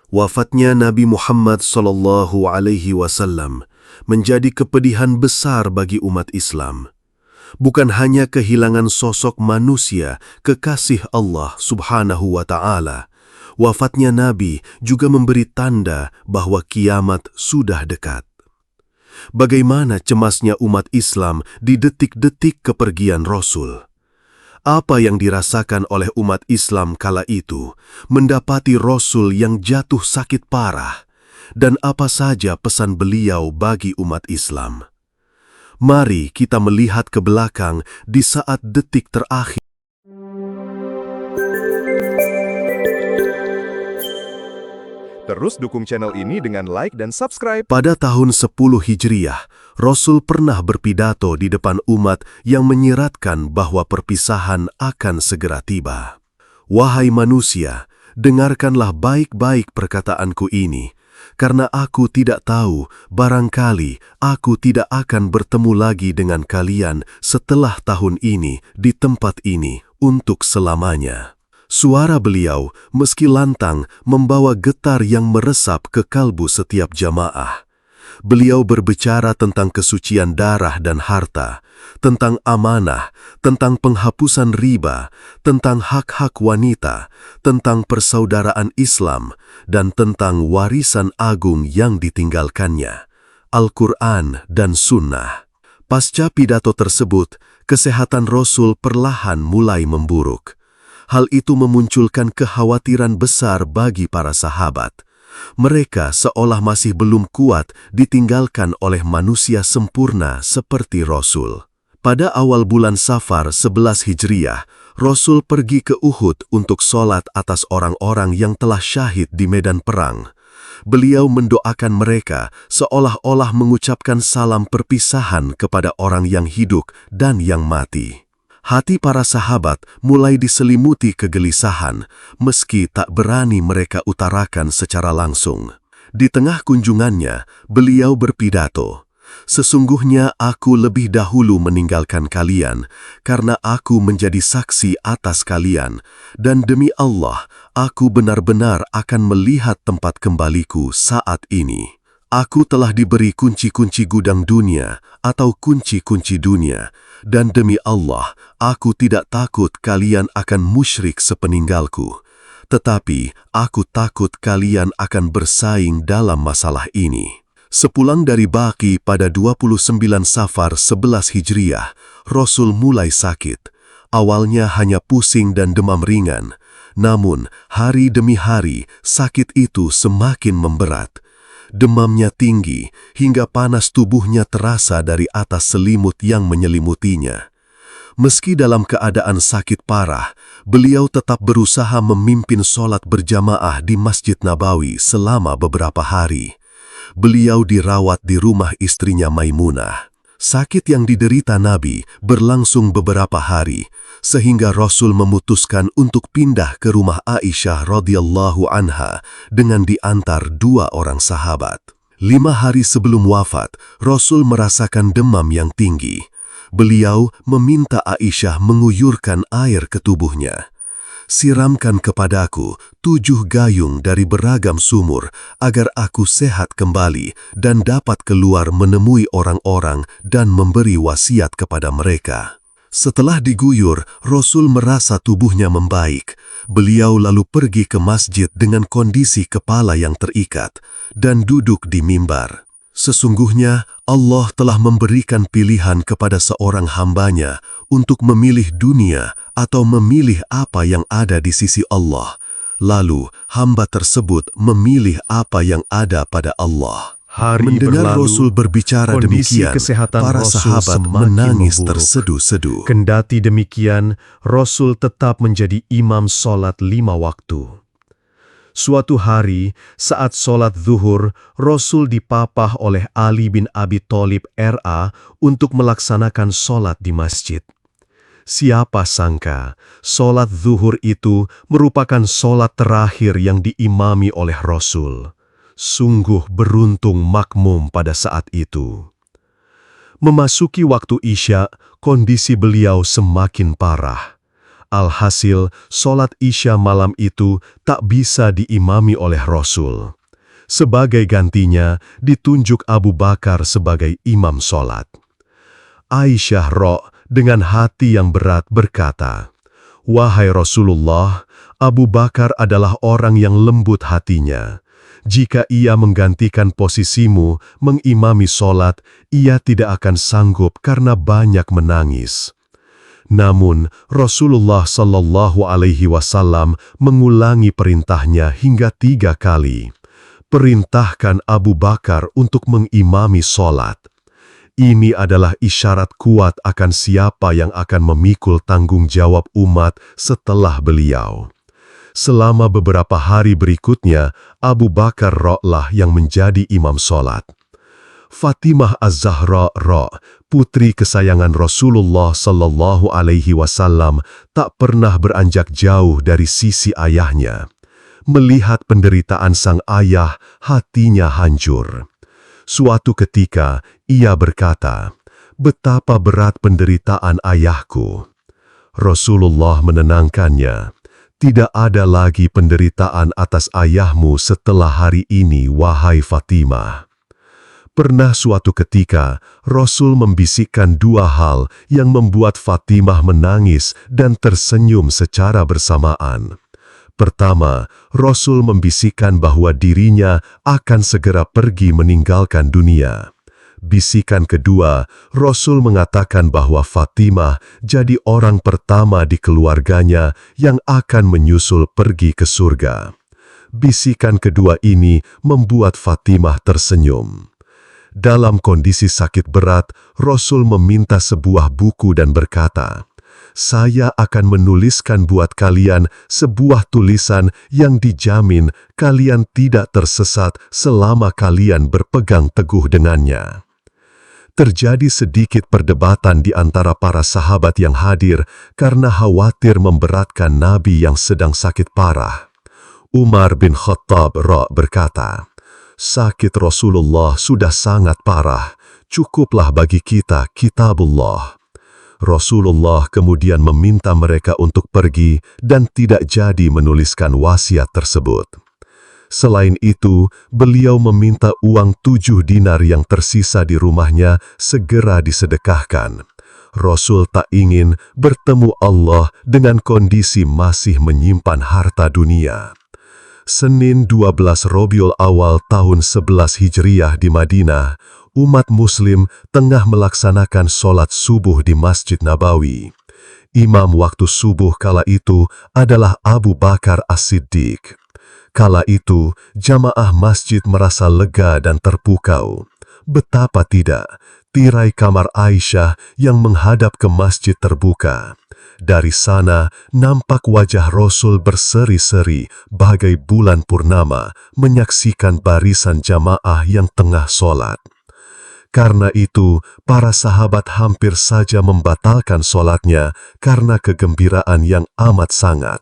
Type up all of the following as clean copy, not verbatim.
Wafatnya Nabi Muhammad SAW menjadi kepedihan besar bagi umat Islam. Bukan hanya kehilangan sosok manusia kekasih Allah Subhanahu wa Ta'ala, wafatnya Nabi juga memberi tanda bahwa kiamat sudah dekat. Bagaimana cemasnya umat Islam di detik-detik kepergian Rasul? Apa yang dirasakan oleh umat Islam kala itu mendapati Rasul yang jatuh sakit parah, dan apa saja pesan beliau bagi umat Islam? Mari kita melihat ke belakang di saat detik terakhir. Terus dukung channel ini dengan like dan subscribe. Pada tahun 10 Hijriah, Rasul pernah berpidato di depan umat yang menyiratkan bahwa perpisahan akan segera tiba. Wahai manusia, dengarkanlah baik-baik perkataanku ini, karena aku tidak tahu, barangkali aku tidak akan bertemu lagi dengan kalian setelah tahun ini di tempat ini untuk selamanya. Suara beliau, meski lantang, membawa getar yang meresap ke kalbu setiap jamaah. Beliau berbicara tentang kesucian darah dan harta, tentang amanah, tentang penghapusan riba, tentang hak-hak wanita, tentang persaudaraan Islam, dan tentang warisan agung yang ditinggalkannya, Al-Quran dan Sunnah. Pasca pidato tersebut, kesehatan Rasul perlahan mulai memburuk. Hal itu memunculkan kekhawatiran besar bagi para sahabat. Mereka seolah masih belum kuat ditinggalkan oleh manusia sempurna seperti Rasul. Pada awal bulan Safar 11 Hijriah, Rasul pergi ke Uhud untuk sholat atas orang-orang yang telah syahid di medan perang. Beliau mendoakan mereka seolah-olah mengucapkan salam perpisahan kepada orang yang hidup dan yang mati. Hati para sahabat mulai diselimuti kegelisahan, meski tak berani mereka utarakan secara langsung. Di tengah kunjungannya, beliau berpidato, "Sesungguhnya aku lebih dahulu meninggalkan kalian, karena aku menjadi saksi atas kalian, dan demi Allah, aku benar-benar akan melihat tempat kembaliku saat ini. Aku telah diberi kunci-kunci gudang dunia atau kunci-kunci dunia, dan demi Allah, aku tidak takut kalian akan musyrik sepeninggalku. Tetapi aku takut kalian akan bersaing dalam masalah ini." Sepulang dari Baqi pada 29 Safar 11 Hijriah, Rasul mulai sakit. Awalnya hanya pusing dan demam ringan, namun hari demi hari sakit itu semakin memberat. Demamnya tinggi, hingga panas tubuhnya terasa dari atas selimut yang menyelimutinya. Meski dalam keadaan sakit parah, beliau tetap berusaha memimpin sholat berjamaah di Masjid Nabawi selama beberapa hari. Beliau dirawat di rumah istrinya Maimunah. Sakit yang diderita Nabi berlangsung beberapa hari, sehingga Rasul memutuskan untuk pindah ke rumah Aisyah radhiyallahu anha dengan diantar 2 orang sahabat. 5 hari sebelum wafat, Rasul merasakan demam yang tinggi. Beliau meminta Aisyah menguyurkan air ke tubuhnya. "Siramkan kepadaku 7 gayung dari beragam sumur agar aku sehat kembali dan dapat keluar menemui orang-orang dan memberi wasiat kepada mereka." Setelah diguyur, Rasul merasa tubuhnya membaik. Beliau lalu pergi ke masjid dengan kondisi kepala yang terikat dan duduk di mimbar. Sesungguhnya Allah telah memberikan pilihan kepada seorang hambanya untuk memilih dunia atau memilih apa yang ada di sisi Allah. Lalu hamba tersebut memilih apa yang ada pada Allah. Mendengar Rasul berbicara demikian, para sahabat menangis terseduh-seduh. Kendati demikian, Rasul tetap menjadi imam sholat 5 waktu. Suatu hari, saat sholat zuhur, Rasul dipapah oleh Ali bin Abi Thalib RA untuk melaksanakan sholat di masjid. Siapa sangka, sholat zuhur itu merupakan sholat terakhir yang diimami oleh Rasul. Sungguh beruntung makmum pada saat itu. Memasuki waktu Isya, kondisi beliau semakin parah. Alhasil, sholat Isya malam itu tak bisa diimami oleh Rasul. Sebagai gantinya, ditunjuk Abu Bakar sebagai imam sholat. Aisyah dengan hati yang berat berkata, "Wahai Rasulullah, Abu Bakar adalah orang yang lembut hatinya. Jika ia menggantikan posisimu mengimami sholat, ia tidak akan sanggup karena banyak menangis." Namun, Rasulullah Shallallahu Alaihi Wasallam mengulangi perintahnya hingga 3 kali. Perintahkan Abu Bakar untuk mengimami sholat. Ini adalah isyarat kuat akan siapa yang akan memikul tanggung jawab umat setelah beliau. Selama beberapa hari berikutnya, Abu Bakar lah yang menjadi imam sholat. Fatimah Az-Zahra putri kesayangan Rasulullah Sallallahu Alaihi Wasallam, tak pernah beranjak jauh dari sisi ayahnya. Melihat penderitaan sang ayah, hatinya hancur. Suatu ketika, ia berkata, "Betapa berat penderitaan ayahku." Rasulullah menenangkannya, "Tidak ada lagi penderitaan atas ayahmu setelah hari ini, wahai Fatimah." Pernah suatu ketika, Rasul membisikkan 2 hal yang membuat Fatimah menangis dan tersenyum secara bersamaan. Pertama, Rasul membisikkan bahwa dirinya akan segera pergi meninggalkan dunia. Bisikan kedua, Rasul mengatakan bahwa Fatimah jadi orang pertama di keluarganya yang akan menyusul pergi ke surga. Bisikan kedua ini membuat Fatimah tersenyum. Dalam kondisi sakit berat, Rasul meminta sebuah buku dan berkata, "Saya akan menuliskan buat kalian sebuah tulisan yang dijamin kalian tidak tersesat selama kalian berpegang teguh dengannya." Terjadi sedikit perdebatan di antara para sahabat yang hadir karena khawatir memberatkan Nabi yang sedang sakit parah. Umar bin Khattab berkata, "Sakit Rasulullah sudah sangat parah, cukuplah bagi kita kitabullah." Rasulullah kemudian meminta mereka untuk pergi dan tidak jadi menuliskan wasiat tersebut. Selain itu, beliau meminta uang 7 dinar yang tersisa di rumahnya segera disedekahkan. Rasul tak ingin bertemu Allah dengan kondisi masih menyimpan harta dunia. Senin 12 Rabiul Awal tahun 11 Hijriah di Madinah, umat Muslim tengah melaksanakan sholat subuh di Masjid Nabawi. Imam waktu subuh kala itu adalah Abu Bakar As-Siddiq. Kala itu, jamaah masjid merasa lega dan terpukau. Betapa tidak, tirai kamar Aisyah yang menghadap ke masjid terbuka. Dari sana, nampak wajah Rasul berseri-seri bagai bulan purnama menyaksikan barisan jamaah yang tengah sholat. Karena itu, para sahabat hampir saja membatalkan sholatnya karena kegembiraan yang amat sangat.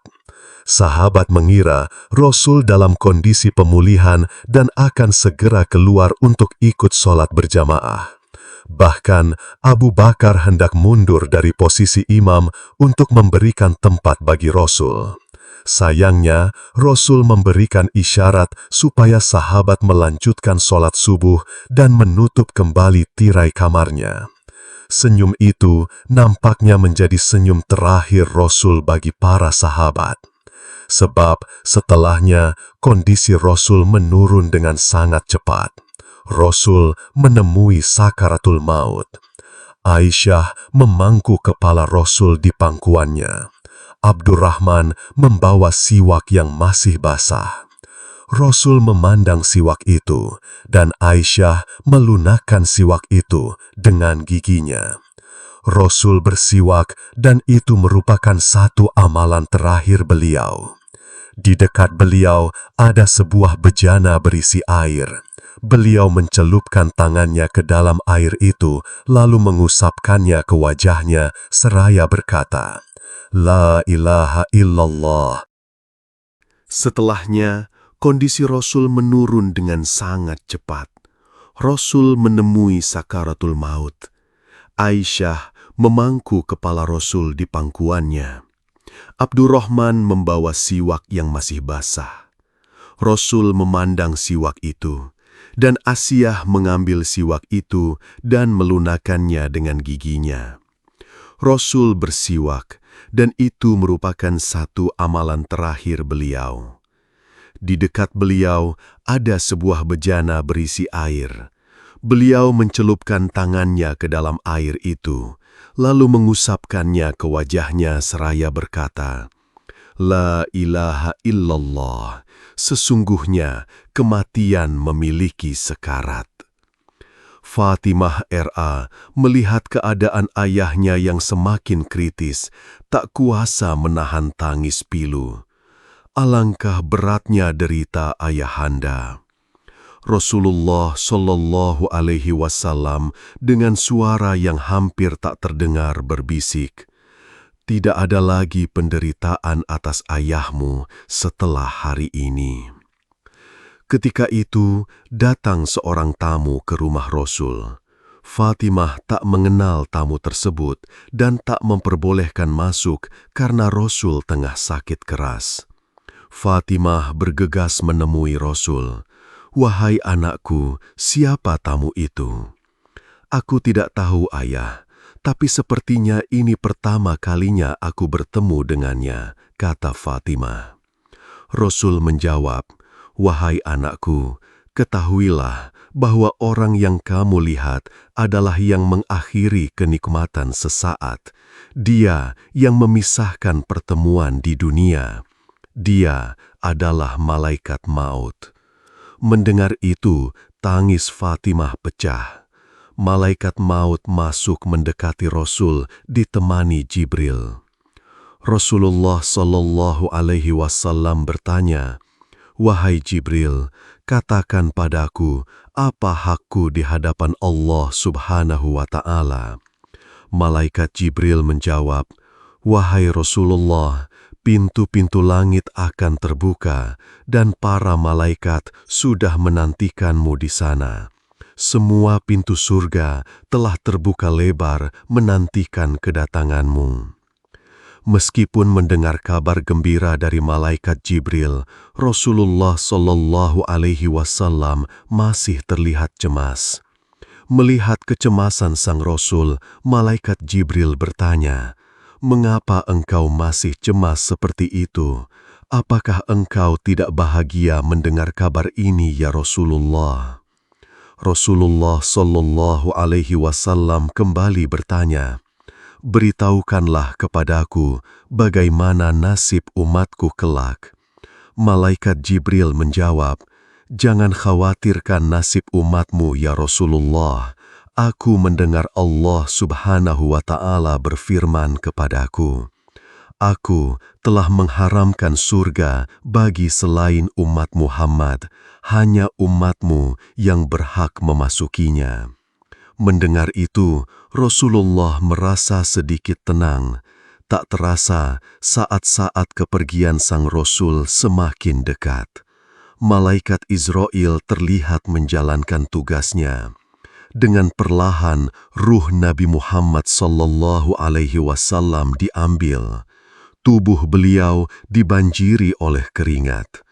Sahabat mengira Rasul dalam kondisi pemulihan dan akan segera keluar untuk ikut sholat berjamaah. Bahkan, Abu Bakar hendak mundur dari posisi imam untuk memberikan tempat bagi Rasul. Sayangnya, Rasul memberikan isyarat supaya sahabat melanjutkan sholat subuh dan menutup kembali tirai kamarnya. Senyum itu nampaknya menjadi senyum terakhir Rasul bagi para sahabat. Sebab setelahnya kondisi Rasul menurun dengan sangat cepat. Rasul menemui sakaratul maut. Aisyah memangku kepala Rasul di pangkuannya. Abdurrahman membawa siwak yang masih basah. Rasul memandang siwak itu, dan Aisyah melunakkan siwak itu dengan giginya. Rasul bersiwak dan itu merupakan satu amalan terakhir beliau. Di dekat beliau ada sebuah bejana berisi air. Beliau mencelupkan tangannya ke dalam air itu, lalu mengusapkannya ke wajahnya seraya berkata, "La ilaha illallah." Setelahnya, kondisi Rasul menurun dengan sangat cepat. Rasul menemui sakaratul maut. Aisyah memangku kepala Rasul di pangkuannya. Abdurrahman membawa siwak yang masih basah. Rasul memandang siwak itu, dan Asiyah mengambil siwak itu dan melunakkannya dengan giginya. Rasul bersiwak, dan itu merupakan satu amalan terakhir beliau. Di dekat beliau ada sebuah bejana berisi air. Beliau mencelupkan tangannya ke dalam air itu, lalu mengusapkannya ke wajahnya seraya berkata, "La ilaha illallah, sesungguhnya kematian memiliki sekarat." Fatimah R.A. melihat keadaan ayahnya yang semakin kritis, tak kuasa menahan tangis pilu. Alangkah beratnya derita ayahanda. Rasulullah Shallallahu Alaihi Wasallam dengan suara yang hampir tak terdengar berbisik, "Tidak ada lagi penderitaan atas ayahmu setelah hari ini." Ketika itu datang seorang tamu ke rumah Rasul. Fatimah tak mengenal tamu tersebut dan tak memperbolehkan masuk karena Rasul tengah sakit keras. Fatimah bergegas menemui Rasul. "Wahai anakku, siapa tamu itu?" "Aku tidak tahu, ayah, tapi sepertinya ini pertama kalinya aku bertemu dengannya," kata Fatimah. Rasul menjawab, "Wahai anakku, ketahuilah bahwa orang yang kamu lihat adalah yang mengakhiri kenikmatan sesaat. Dia yang memisahkan pertemuan di dunia. Dia adalah malaikat maut." Mendengar itu, tangis Fatimah pecah. Malaikat maut masuk mendekati Rasul ditemani Jibril. Rasulullah Shallallahu Alaihi Wasallam bertanya, "Wahai Jibril, katakan padaku, apa hakku di hadapan Allah Subhanahu wa Ta'ala?" Malaikat Jibril menjawab, "Wahai Rasulullah, pintu-pintu langit akan terbuka dan para malaikat sudah menantikanmu di sana. Semua pintu surga telah terbuka lebar menantikan kedatanganmu." Meskipun mendengar kabar gembira dari malaikat Jibril, Rasulullah Shallallahu Alaihi Wasallam masih terlihat cemas. Melihat kecemasan sang Rasul, malaikat Jibril bertanya, "Mengapa engkau masih cemas seperti itu? Apakah engkau tidak bahagia mendengar kabar ini, ya Rasulullah?" Rasulullah Shallallahu Alaihi Wasallam kembali bertanya, "Beritahukanlah kepadaku bagaimana nasib umatku kelak." Malaikat Jibril menjawab, "Jangan khawatirkan nasib umatmu, ya Rasulullah. Aku mendengar Allah Subhanahu wa Ta'ala berfirman kepadaku, Aku telah mengharamkan surga bagi selain umat Muhammad, hanya umatmu yang berhak memasukinya." Mendengar itu, Rasulullah merasa sedikit tenang. Tak terasa, saat-saat kepergian sang Rasul semakin dekat. Malaikat Israel terlihat menjalankan tugasnya. Dengan perlahan, ruh Nabi Muhammad Sallallahu Alaihi Wasallam diambil. Tubuh beliau dibanjiri oleh keringat.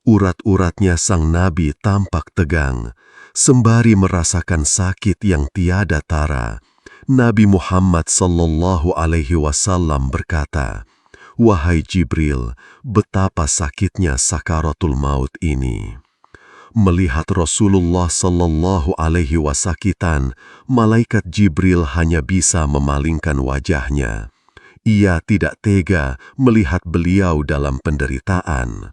Urat-uratnya sang Nabi tampak tegang. Sembari merasakan sakit yang tiada tara, Nabi Muhammad Sallallahu Alaihi Wasallam berkata, "Wahai Jibril, betapa sakitnya sakaratul maut ini." Melihat Rasulullah Sallallahu Alaihi Wasallam, malaikat Jibril hanya bisa memalingkan wajahnya. Ia tidak tega melihat beliau dalam penderitaan.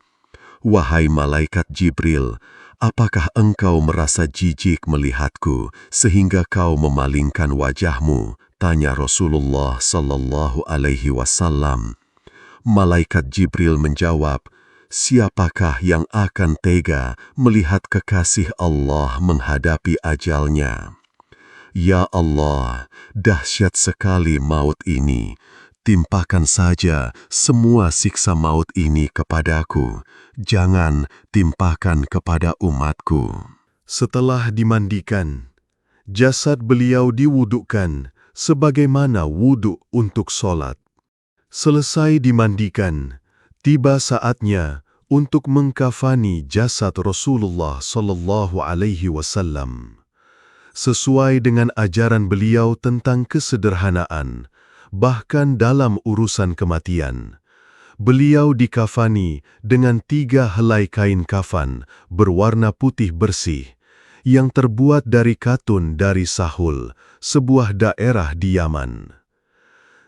"Wahai malaikat Jibril, apakah engkau merasa jijik melihatku sehingga kau memalingkan wajahmu?" tanya Rasulullah Sallallahu Alaihi Wasallam. Malaikat Jibril menjawab, "Siapakah yang akan tega melihat kekasih Allah menghadapi ajalnya? Ya Allah, dahsyat sekali maut ini. Timpakan saja semua siksa maut ini kepadaku. Jangan timpakan kepada umatku." Setelah dimandikan, jasad beliau diwudukkan sebagaimana wuduk untuk sholat. Selesai dimandikan, tiba saatnya untuk mengkafani jasad Rasulullah sallallahu alaihi wasallam. Sesuai dengan ajaran beliau tentang kesederhanaan, bahkan dalam urusan kematian, beliau dikafani dengan 3 helai kain kafan berwarna putih bersih yang terbuat dari katun dari Sahul, sebuah daerah di Yaman.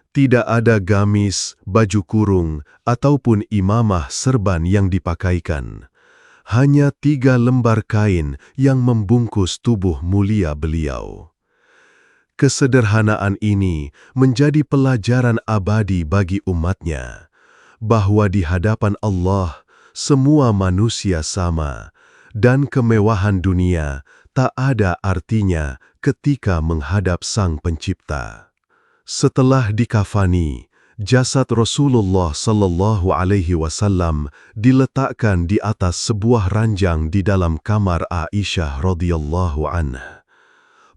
Tidak ada gamis, baju kurung, ataupun imamah serban yang dipakaikan. Hanya 3 lembar kain yang membungkus tubuh mulia beliau. Kesederhanaan ini menjadi pelajaran abadi bagi umatnya, bahwa di hadapan Allah semua manusia sama, dan kemewahan dunia tak ada artinya ketika menghadap Sang Pencipta. Setelah dikafani, jasad Rasulullah sallallahu alaihi wasallam diletakkan di atas sebuah ranjang di dalam kamar Aisyah radhiyallahu anha.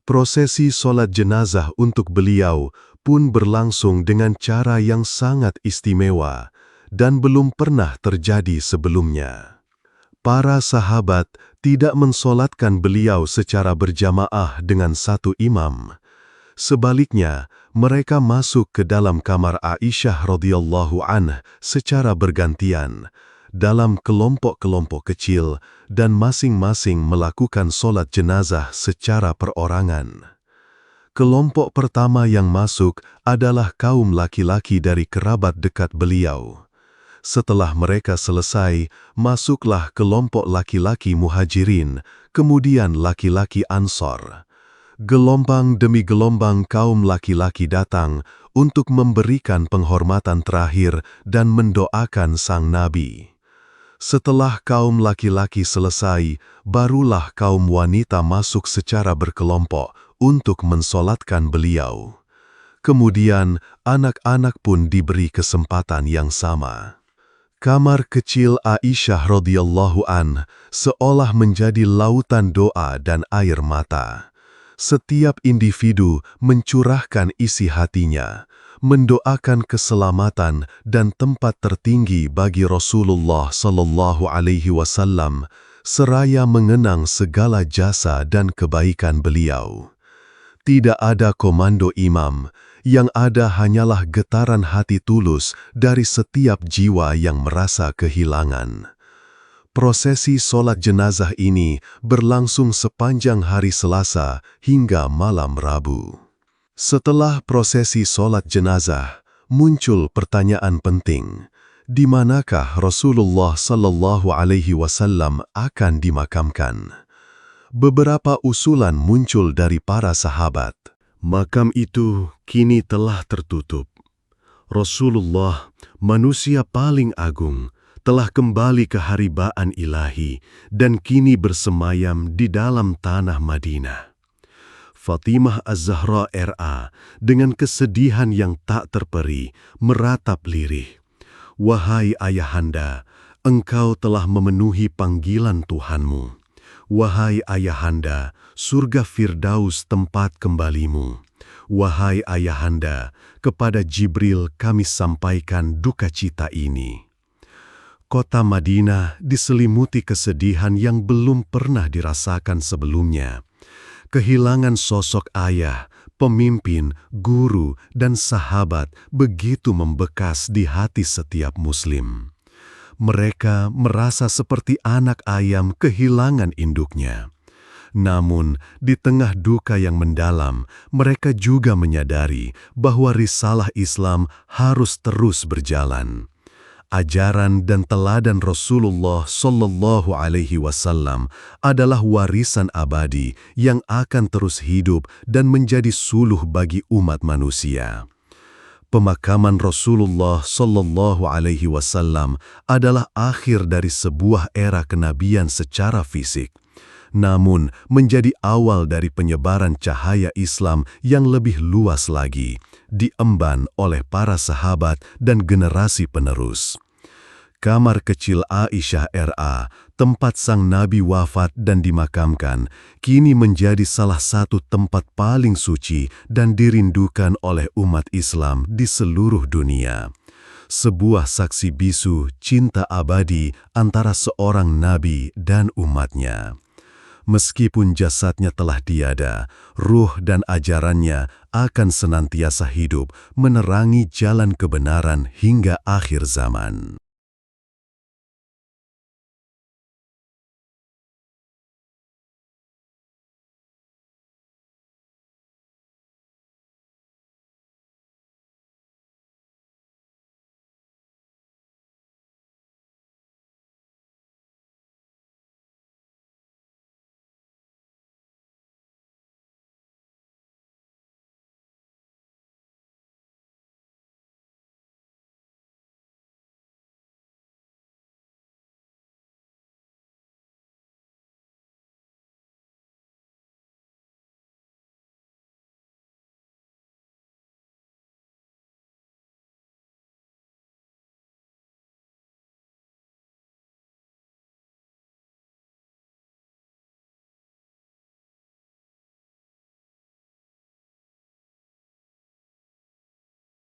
Prosesi solat jenazah untuk beliau pun berlangsung dengan cara yang sangat istimewa dan belum pernah terjadi sebelumnya. Para sahabat tidak mensolatkan beliau secara berjamaah dengan satu imam. Sebaliknya, mereka masuk ke dalam kamar Aisyah radhiyallahu anha secara bergantian, dalam kelompok-kelompok kecil dan masing-masing melakukan solat jenazah secara perorangan. Kelompok pertama yang masuk adalah kaum laki-laki dari kerabat dekat beliau. Setelah mereka selesai, masuklah kelompok laki-laki Muhajirin, kemudian laki-laki Ansor. Gelombang demi gelombang kaum laki-laki datang untuk memberikan penghormatan terakhir dan mendoakan sang Nabi. Setelah kaum laki-laki selesai, barulah kaum wanita masuk secara berkelompok untuk mensolatkan beliau. Kemudian, anak-anak pun diberi kesempatan yang sama. Kamar kecil Aisyah radhiyallahu anha seolah menjadi lautan doa dan air mata. Setiap individu mencurahkan isi hatinya, mendoakan keselamatan dan tempat tertinggi bagi Rasulullah sallallahu alaihi wasallam, seraya mengenang segala jasa dan kebaikan beliau. Tidak ada komando imam, yang ada hanyalah getaran hati tulus dari setiap jiwa yang merasa kehilangan. Prosesi solat jenazah ini berlangsung sepanjang hari Selasa hingga malam Rabu. Setelah prosesi solat jenazah, muncul pertanyaan penting. Di manakah Rasulullah sallallahu alaihi wasallam akan dimakamkan? Beberapa usulan muncul dari para sahabat. Makam itu kini telah tertutup. Rasulullah, manusia paling agung, telah kembali ke haribaan ilahi dan kini bersemayam di dalam tanah Madinah. Fatimah Az-Zahra R.A. dengan kesedihan yang tak terperi meratap lirih. Wahai ayahanda, engkau telah memenuhi panggilan Tuhanmu. Wahai ayahanda, surga Firdaus tempat kembalimu. Wahai ayahanda, kepada Jibril kami sampaikan duka cita ini. Kota Madinah diselimuti kesedihan yang belum pernah dirasakan sebelumnya. Kehilangan sosok ayah, pemimpin, guru, dan sahabat begitu membekas di hati setiap muslim. Mereka merasa seperti anak ayam kehilangan induknya. Namun, di tengah duka yang mendalam, mereka juga menyadari bahwa risalah Islam harus terus berjalan. Ajaran dan teladan Rasulullah sallallahu alaihi wasallam adalah warisan abadi yang akan terus hidup dan menjadi suluh bagi umat manusia. Pemakaman Rasulullah sallallahu alaihi wasallam adalah akhir dari sebuah era kenabian secara fisik, namun menjadi awal dari penyebaran cahaya Islam yang lebih luas lagi, diemban oleh para sahabat dan generasi penerus. Kamar kecil Aisyah R.A., tempat sang Nabi wafat dan dimakamkan, kini menjadi salah satu tempat paling suci dan dirindukan oleh umat Islam di seluruh dunia. sebuah saksi bisu cinta abadi antara seorang nabi dan umatnya. Meskipun jasadnya telah tiada, ruh dan ajarannya akan senantiasa hidup menerangi jalan kebenaran hingga akhir zaman.